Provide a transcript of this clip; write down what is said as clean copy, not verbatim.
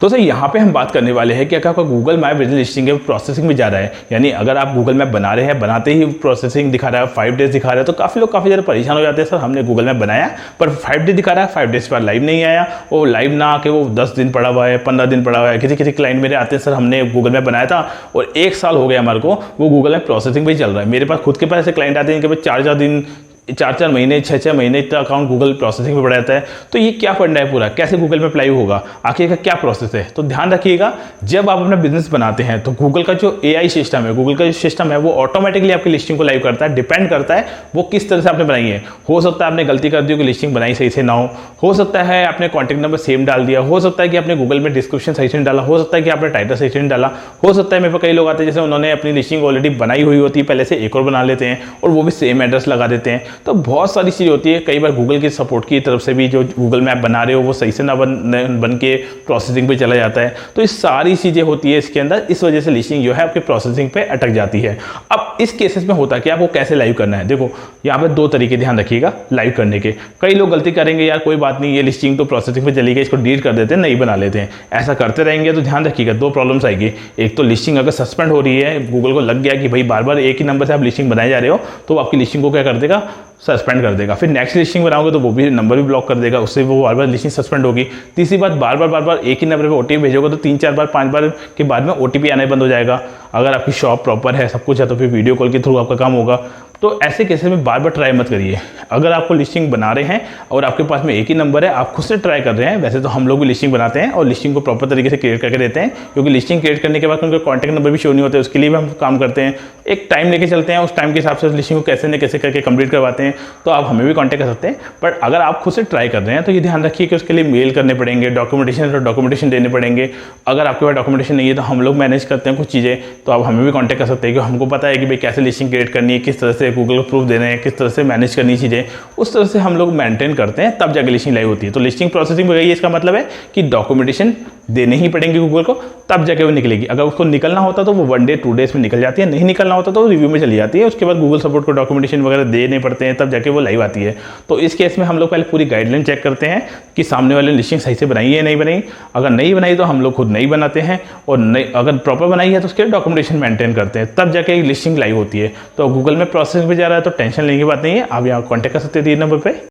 तो सर यहाँ पे हम बात करने वाले हैं कि अगर आपका गूगल माई बिजनेस लिस्टिंग है प्रोसेसिंग में जा रहा है, यानी अगर आप गूगल मैप बना रहे हैं, बनाते ही प्रोसेसिंग दिखा रहा है 5 डेज दिखा रहा है, तो काफ़ी लोग काफ़ी ज़्यादा परेशान हो जाते हैं। सर हमने गूगल मैप बनाया पर 5 डेज दिखा रहा है, 5 डेज पर लाइव नहीं आया, वो लाइव ना आके वो 10 दिन पड़ा हुआ है, 15 दिन पड़ा हुआ है। किसी किसी क्लाइंट मेरे आते हैं, सर हमने गूगल मैप बनाया था और 1 साल हो गया हमारे को, वो गूगल मैप प्रोसेसिंग पे ही चल रहा है। मेरे पास खुद के पास ऐसे क्लाइंट आते हैं कि भाई 4-4 दिन 4-4 महीने 6-6 महीने तक अकाउंट गूगल प्रोसेसिंग में पड़ा रहता है। तो ये क्या फंडा है पूरा, कैसे गूगल में लाइव होगा, आखिर का क्या प्रोसेस है। तो ध्यान रखिएगा, जब आप अपना बिजनेस बनाते हैं तो गूगल का जो एआई सिस्टम है, गूगल का जो सिस्टम है वो ऑटोमेटिकली आपकी लिस्टिंग को लाइव करता है। डिपेंड करता है वो किस तरह से आपने बनाई है। हो सकता है आपने गलती कर दी कि लिस्टिंग बनाई सही से ना हो सकता है आपने कॉन्टैक्ट नंबर सेम डाल दिया, हो सकता है कि आपने गूगल में डिस्क्रिप्शन सही से नहीं डाला, हो सकता है कि आपने टाइटल सही से नहीं डाला, हो सकता है मेरे पास कई लोग आते हैं जैसे उन्होंने अपनी लिस्टिंग ऑलरेडी बनाई हुई होती है, पहले से एक और बना लेते हैं और वो भी सेम एड्रेस लगा देते हैं। तो बहुत सारी चीज़ होती है। कई बार गूगल की सपोर्ट की तरफ से भी जो गूगल मैप बना रहे हो वो सही से ना बन के प्रोसेसिंग पे चला जाता है। तो ये सारी चीज़ें होती है इसके अंदर, इस वजह से लिस्टिंग जो है आपके प्रोसेसिंग पे अटक जाती है। अब इस केसेस में होता क्या, आपको कैसे लाइव करना है। देखो यहाँ पे 2 तरीके ध्यान रखिएगा लाइव करने के। कई लोग गलती करेंगे, यार कोई बात नहीं, ये लिस्टिंग तो प्रोसेसिंग पे चली गई, इसको डिलीट कर देते हैं, नहीं बना लेते हैं। ऐसा करते रहेंगे तो ध्यान रखिएगा 2 प्रॉब्लम्स आएगी। एक तो लिस्टिंग अगर सस्पेंड हो रही है, गूगल को लग गया कि भाई बार बार एक ही नंबर से आप लिस्टिंग बनाए जा रहे हो, तो आपकी लिस्टिंग को क्या कर देगा, सस्पेंड कर देगा। फिर नेक्स्ट लिस्टिंग बनाओगे तो वो भी नंबर भी ब्लॉक कर देगा, उससे वो बार बार लिस्टिंग सस्पेंड होगी। तीसरी बात, बार बार एक ही नंबर पे ओटीपी भेजोगे तो 3-4 बार 5 बार के बाद में ओटीपी आना बंद हो जाएगा। अगर आपकी शॉप प्रॉपर है, सब कुछ है, तो फिर वीडियो कॉल के थ्रू आपका काम होगा। तो ऐसे केसेस में बार बार ट्राई मत करिए। अगर आपको लिस्टिंग बना रहे हैं और आपके पास में एक ही नंबर है, आप खुद से ट्राई कर रहे हैं, वैसे तो हम लोग भी लिस्टिंग बनाते हैं और लिस्टिंग को प्रॉपर तरीके से क्रिएट करके देते हैं, क्योंकि लिस्टिंग क्रिएट करने के बाद उनके कॉन्टैक्ट नंबर भी शो नहीं होते, उसके लिए भी हम काम करते हैं। एक टाइम लेके चलते हैं, उस टाइम के हिसाब से लिस्टिंग को कैसे न कैसे करके कंप्लीट करवाते हैं। तो आप हमें भी कॉन्टैक्ट कर सकते हैं। बट अगर आप खुद से ट्राई कर रहे हैं तो ये ध्यान रखिए कि उसके लिए मेल करने पड़ेंगे, डॉक्यूमेंटेशन देने पड़ेंगे। अगर आपके पास डॉक्यूमेंटेशन नहीं है तो हम लोग मैनेज करते हैं कुछ चीज़ें, तो आप हमें भी कॉन्टैक्ट कर सकते हैं, क्योंकि हमको पता है कि भाई कैसे लिस्टिंग क्रिएट करनी है, किस तरह से गूगल को प्रूफ देने हैं, किस तरह से मैनेज करनी चीज़ें, उस तरह से हम लोग मेंटेन करते हैं, तब जाके लिस्टिंग लाइव होती है। तो लिस्टिंग प्रोसेसिंग में गई, इसका मतलब है कि डॉक्यूमेंटेशन देने ही पड़ेंगे गूगल को, तब जाके वो निकलेगी। अगर उसको निकलना होता तो वो 1 डे 2 डेज में निकल जाती है, नहीं निकलना होता तो रिव्यू में चली जाती है। उसके बाद गूगल सपोर्ट को डॉक्यूमेंटेशन वगैरह देने पड़ते हैं, तब जाके वो लाइव आती है। तो इस केस में हम लोग पहले पूरी गाइडलाइन चेक करते हैं कि सामने वाले लिस्टिंग सही से बनाई है नहीं बनाई। अगर नहीं बनाई तो हम लोग खुद नहीं बनाते हैं, और नहीं अगर प्रॉपर बनाई है तो उसके डॉक्यूमेंटेशन मेंटेन करते हैं, तब जाके लिस्टिंग लाइव होती है। तो गूगल में प्रोसेसिंग पे जा रहा है तो टेंशन लेने की बात नहीं है, आप यहाँ कॉन्टैक्ट कर सकते हैं 3 नंबर पर।